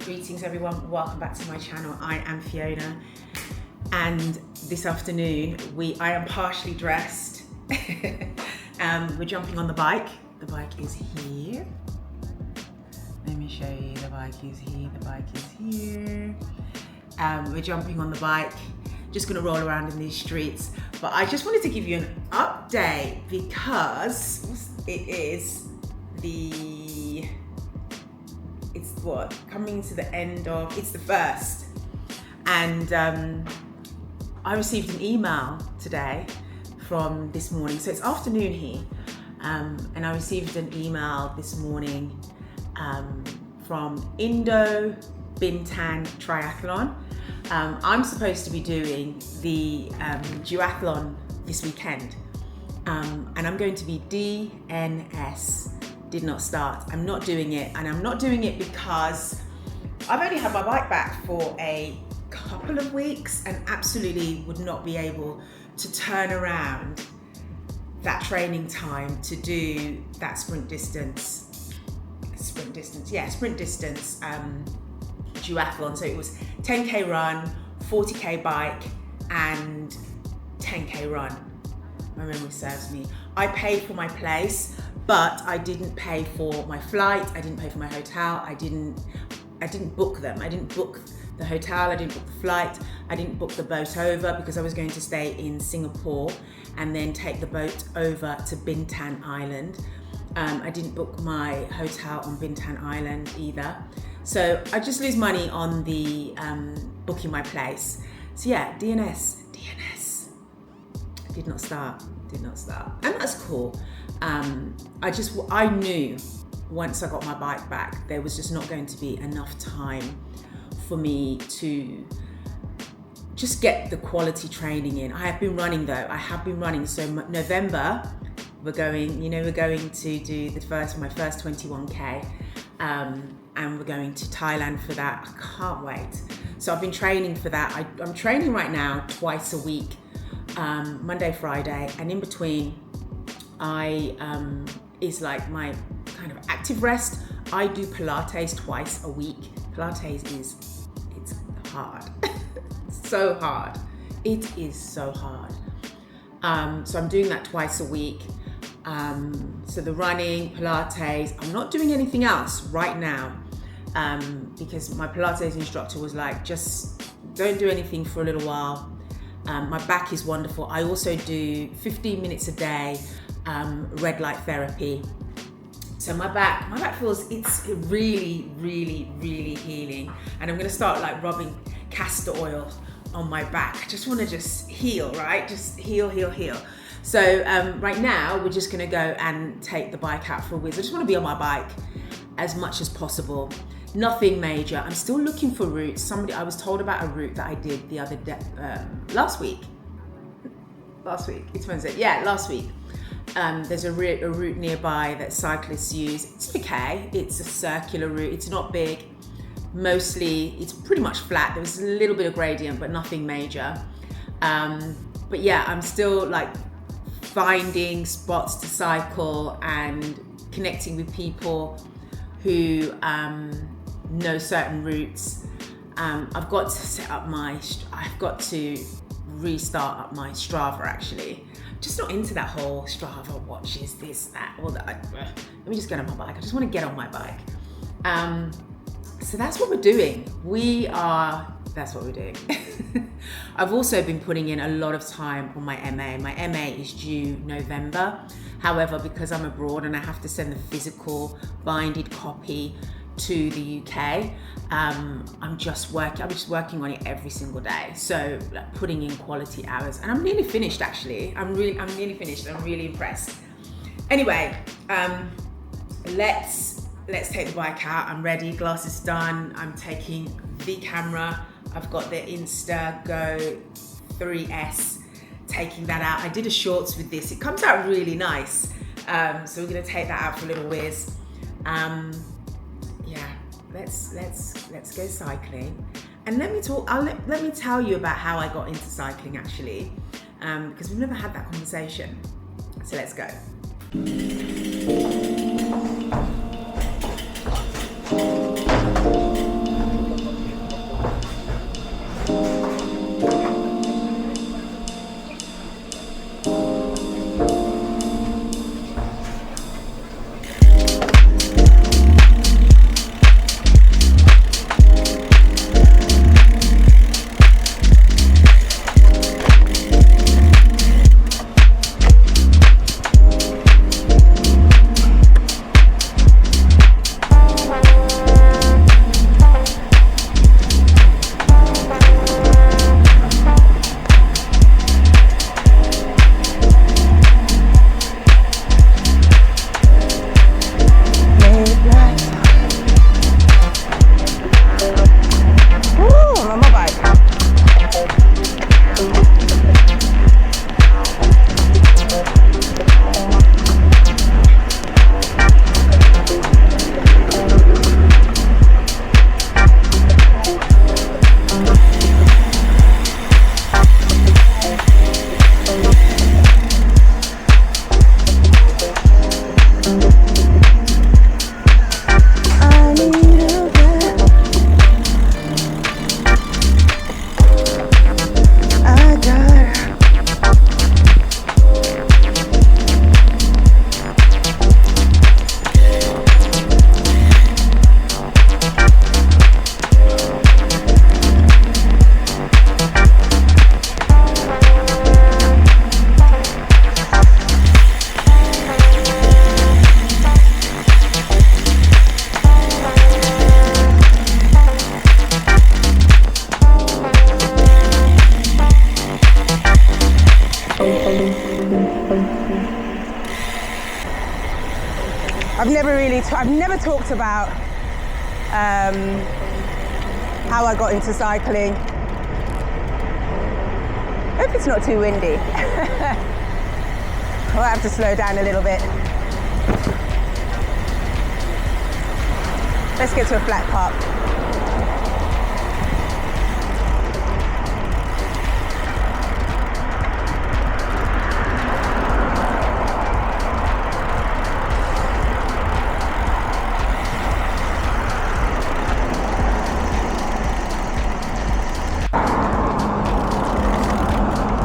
Greetings everyone, welcome back to my channel. I am Fiona, and this afternoon I am partially dressed. We're jumping on the bike. The bike is here. Let me show you, the bike is here, the bike is here. We're jumping on the bike, just gonna roll around in these streets. But I just wanted to give you an update because it's coming to the end of, it's the 1st. And I received an email today from this morning. So it's afternoon here. And I received an email this morning from Bintan Triathlon. I'm supposed to be doing the duathlon this weekend. And I'm going to be DNS, did not start. I'm not doing it, and I'm not doing it because I've only had my bike back for a couple of weeks and absolutely would not be able to turn around that training time to do that sprint distance duathlon. So it was 10k run, 40k bike, and 10k run. My memory serves me. I paid for my place, but I didn't pay for my flight. I didn't pay for my hotel. I didn't book them. I didn't book the hotel. I didn't book the flight. I didn't book the boat over because I was going to stay in Singapore and then take the boat over to Bintan Island. I didn't book my hotel on Bintan Island either. So I just lose money on the booking my place. So yeah, DNS. Did not start. And that's cool. I knew once I got my bike back, there was just not going to be enough time for me to just get the quality training in. I have been running though. So November, we're going to do my first 21k. And we're going to Thailand for that. I can't wait. So I've been training for that. I'm training right now twice a week. Monday, Friday, and in between is like my kind of active rest. I do Pilates twice a week. Pilates it's hard. So hard. It is so hard. So I'm doing that twice a week. So the running, Pilates, I'm not doing anything else right now because my Pilates instructor was like, just don't do anything for a little while. My back is wonderful. I also do 15 minutes a day red light therapy. So my back feels, it's really, really, really healing. And I'm gonna start like rubbing castor oil on my back. I just wanna heal, right? Just heal. So right now, we're just gonna go and take the bike out for a whiz. I just wanna be on my bike as much as possible. Nothing major. I'm still looking for routes. I was told about a route that I did the other day, last week. It's Wednesday. Yeah, last week. There's a route nearby that cyclists use. It's okay. It's a circular route. It's not big. Mostly, it's pretty much flat. There was a little bit of gradient, but nothing major. But yeah, I'm still like finding spots to cycle and connecting with people who know certain routes. I've got to restart up my Strava actually. Just not into that whole Strava watches, this, that, all that. Let me just get on my bike. I just want to get on my bike. So that's what we're doing. That's what we're doing. I've also been putting in a lot of time on my MA. My MA is due November. However, because I'm abroad and I have to send the physical binded copy to the UK, I'm just working on it every single day. So like, putting in quality hours, and I'm nearly finished actually. I'm nearly finished. I'm really impressed. Anyway, let's take the bike out. I'm ready. Glasses done. I'm taking the camera. I've got the Insta360 Go 3S. Taking that out. I did a shorts with this. It comes out really nice. So we're gonna take that out for a little whiz. Yeah, let's go cycling. And let me tell you about how I got into cycling actually, because we've never had that conversation. So let's go. I've never talked about how I got into cycling. Hope it's not too windy. I'll have to slow down a little bit. Let's get to a flat park.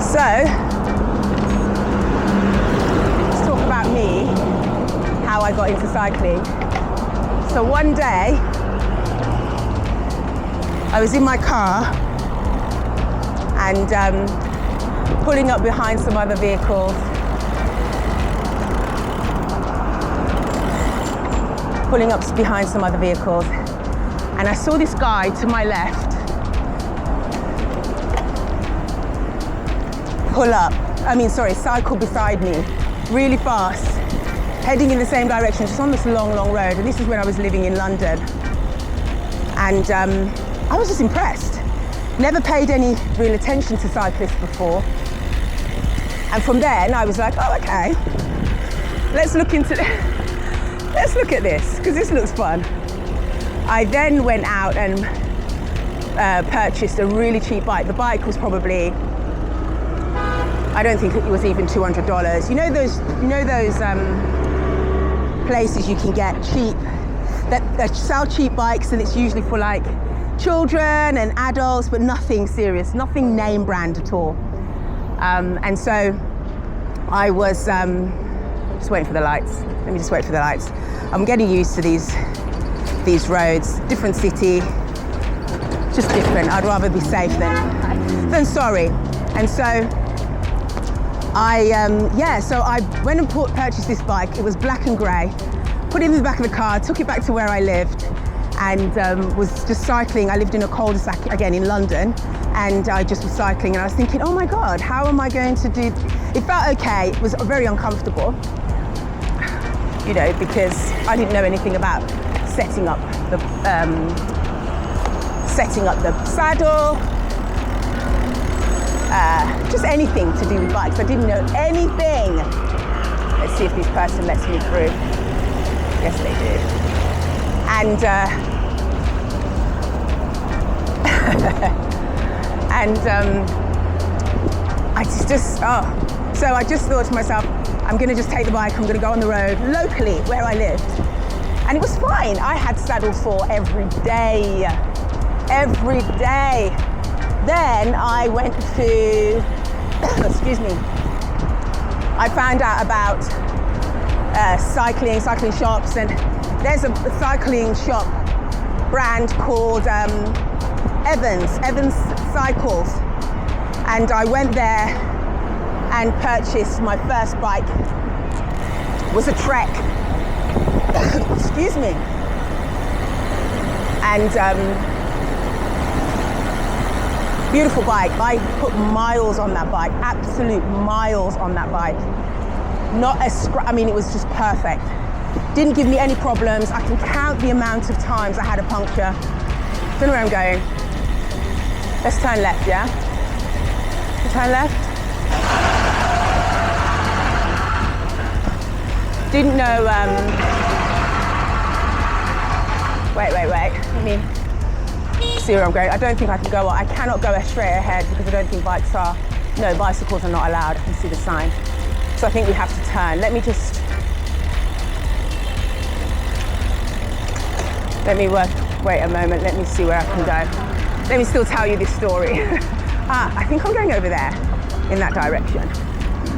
So, let's talk about me, how I got into cycling. So one day, I was in my car and pulling up behind some other vehicles. And I saw this guy to my left cycle beside me, really fast, heading in the same direction, just on this long road. And this is when I was living in London. And I was just impressed. Never paid any real attention to cyclists before. And from then I was like, oh, okay, let's look at this, because this looks fun. I then went out and purchased a really cheap bike. The bike was probably, I don't think it was even $200. You know those places you can get cheap, that sell cheap bikes, and it's usually for like children and adults, but nothing serious, nothing name brand at all. And so I was just waiting for the lights. Let me just wait for the lights. I'm getting used to these roads, different city, just different. I'd rather be safe than sorry. And so I went and purchased this bike. It was black and grey. Put it in the back of the car, took it back to where I lived, and was just cycling. I lived in a cul-de-sac again in London, and I just was cycling, and I was thinking, oh my God, how am I going to do? It felt okay. It was very uncomfortable, you know, because I didn't know anything about setting up the saddle, just anything to do with bikes. I didn't know anything. Let's see if this person lets me through. Yes, they do. And so I just thought to myself, I'm going to just take the bike. I'm going to go on the road locally where I lived, and it was fine. I had saddle sore every day. Then I went to, excuse me, I found out about cycling shops, and there's a cycling shop brand called Evans Cycles, and I went there and purchased my first bike. It was a Trek, excuse me, and beautiful bike. I put miles on that bike, absolute miles on that bike. Not a scratch. I mean, it was just perfect. Didn't give me any problems. I can count the amount of times I had a puncture. Don't know where I'm going. Let's turn left, yeah? Turn left. Didn't know, wait. Let me see where I'm going. I don't think I can go. I cannot go straight ahead because I don't think bicycles are not allowed. I can see the sign. So I think we have to turn. Let me wait a moment. Let me see where I can go. Let me still tell you this story. I think I'm going over there, in that direction.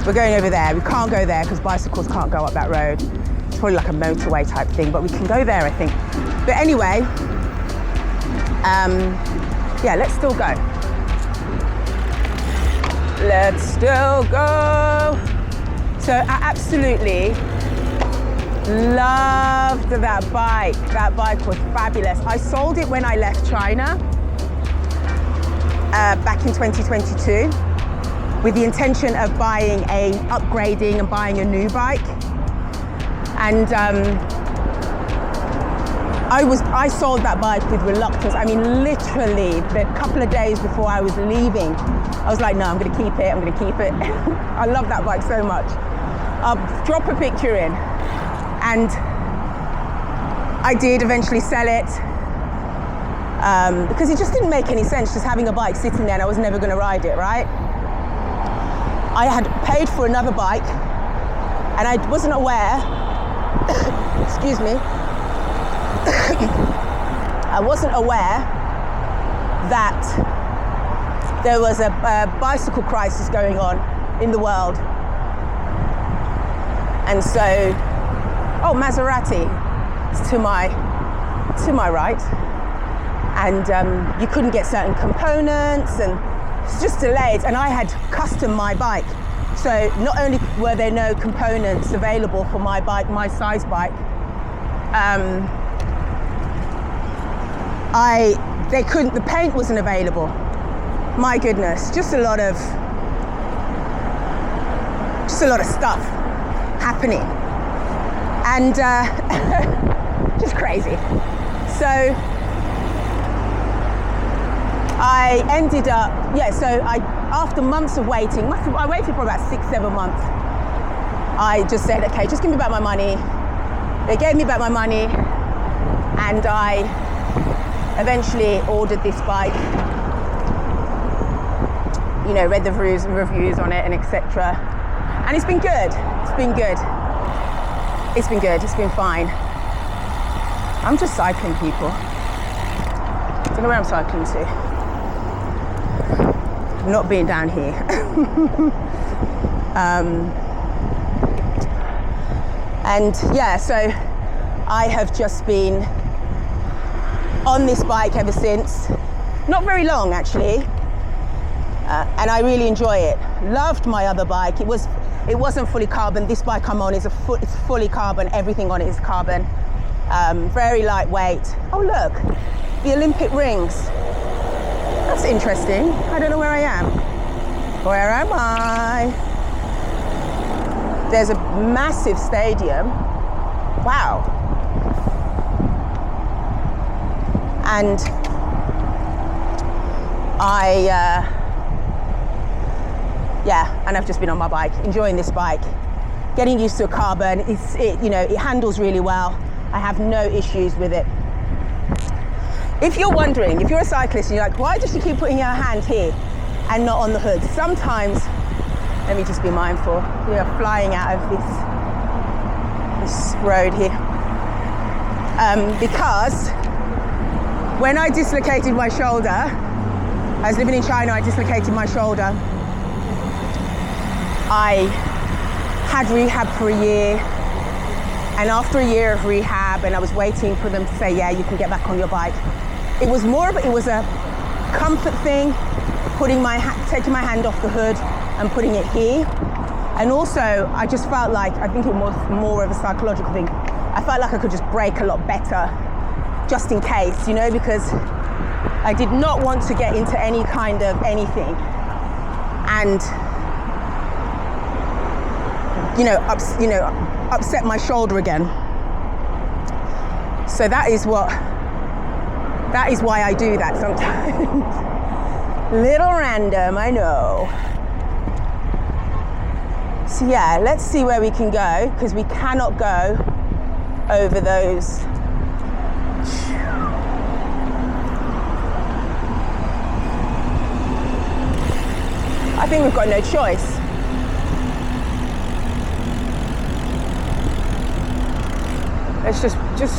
We're going over there. We can't go there because bicycles can't go up that road. It's probably like a motorway type thing, but we can go there, I think. But anyway, yeah, let's still go. Let's still go. So I absolutely loved that bike. That bike was fabulous. I sold it when I left China back in 2022 with the intention of upgrading and buying a new bike. And I sold that bike with reluctance. I mean, literally, the couple of days before I was leaving, I was like, no, I'm gonna keep it, I'm gonna keep it. I love that bike so much. I'll drop a picture in. And I did eventually sell it because it just didn't make any sense just having a bike sitting there and I was never gonna ride it, right? I had paid for another bike and I wasn't aware, excuse me, I wasn't aware that there was a bicycle crisis going on in the world. And so, oh, Maserati, it's to my right. And you couldn't get certain components and it's just delayed. And I had custom my bike. So not only were there no components available for my bike, my size bike, the paint wasn't available. My goodness, just a lot of stuff happening. And just crazy. So I ended up, after months of waiting, I waited for about 6-7 months. I just said, okay, just give me back my money. They gave me back my money and I eventually ordered this bike, you know, read the reviews on it and etc. And it's been good, it's been good. It's been good, it's been fine. I'm just cycling, people. I don't know where I'm cycling to. I'm not being down here. And yeah, so I have just been on this bike ever since. Not very long, actually. And I really enjoy it. Loved my other bike. It wasn't fully carbon. This bike I'm on is it's fully carbon. Everything on it is carbon. Very lightweight. Oh look, the Olympic rings. That's interesting. I don't know where I am. Where am I? There's a massive stadium. Wow. And and I've just been on my bike, enjoying this bike, getting used to a carbon. It handles really well. I have no issues with it. If you're wondering, if you're a cyclist and you're like, why does she keep putting her hand here and not on the hood? Sometimes, let me just be mindful, we are flying out of this road here. Because when I dislocated my shoulder, I was living in China, I dislocated my shoulder. I had rehab for a year, and after a year of rehab, and I was waiting for them to say, yeah, you can get back on your bike. It was a comfort thing, taking my hand off the hood and putting it here. And also, I just felt like, I think it was more of a psychological thing. I felt like I could just brake a lot better, just in case, because I did not want to get into any kind of anything and upset my shoulder again. So that is why I do that sometimes. Little random, I know. So yeah, let's see where we can go, because we cannot go over those. I think we've got no choice.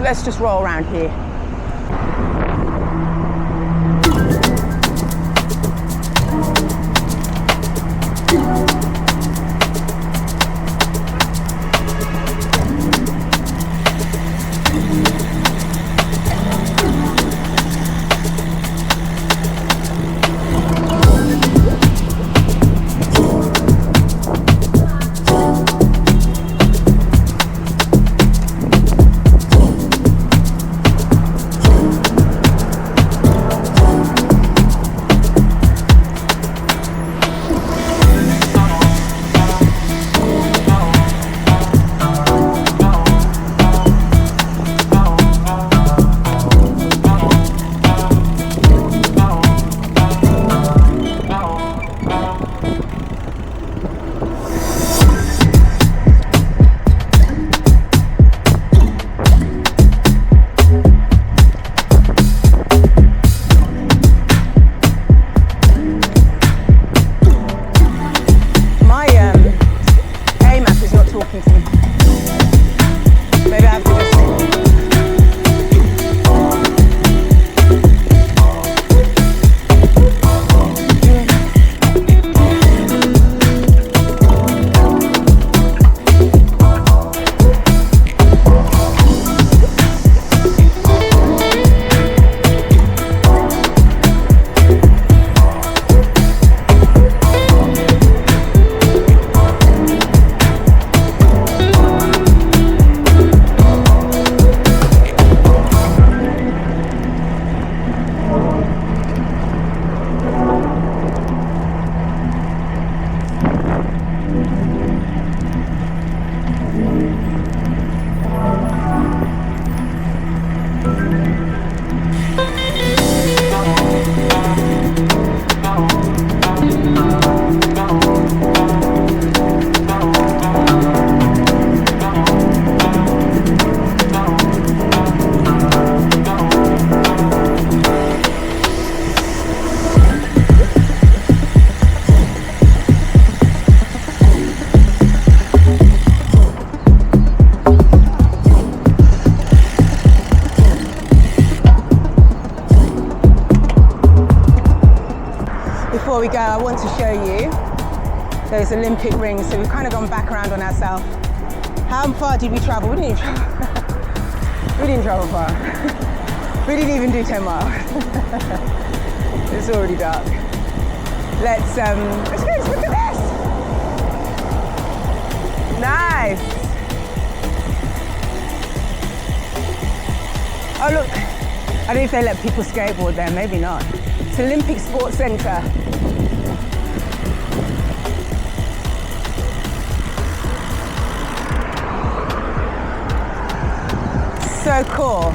Let's just roll around here. before we go, I want to show you those Olympic rings. So we've kind of gone back around on ourselves. How far did we travel? We didn't even travel, we didn't travel far. We didn't even do 10 miles. It's already dark. Let's go, look at this. Nice. Oh look, I don't know if they let people skateboard there, maybe not. It's Olympic Sports Centre. So cool.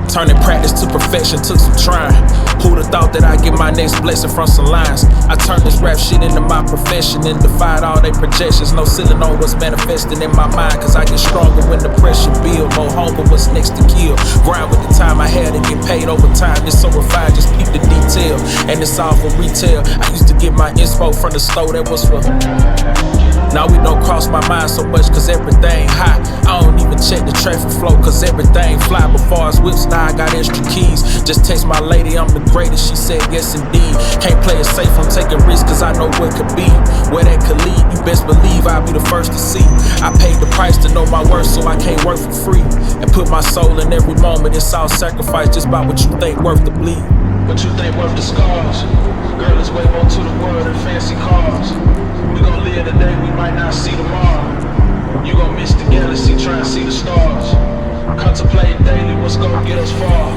Turning practice to perfection took some trying. Who'd have thought that I'd get my next blessing from some lines? I turned this rap shit into my profession and defied all they projections. No ceiling on what's manifesting in my mind, cause I get stronger when the pressure build. More hunger, what's next to kill. Grind with the time I had to get paid over time. It's so refined, just peep the detail. And it's all for retail. I used to get my inspo from the store that was for. Now we don't cross my mind so much cause everything hot. I don't even check the traffic flow cause everything fly. Before it's whips, now I got extra keys. Just text my lady, I'm the greatest, she said yes indeed. Can't play it safe, I'm taking risks cause I know what could be. Where that could lead, you best believe I'll be the first to see. I paid the price to know my worth so I can't work for free. And put my soul in every moment, it's all sacrifice just by what you think worth the bleed. What you think worth the scars? Girl, it's way more to the world than fancy cars. We gon' live today, we might not see tomorrow. You gon' miss the galaxy, try and see the stars. Contemplate daily what's gon' get us far.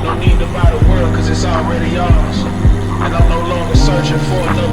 No need to buy the world cause it's already ours. And I'm no longer searching for another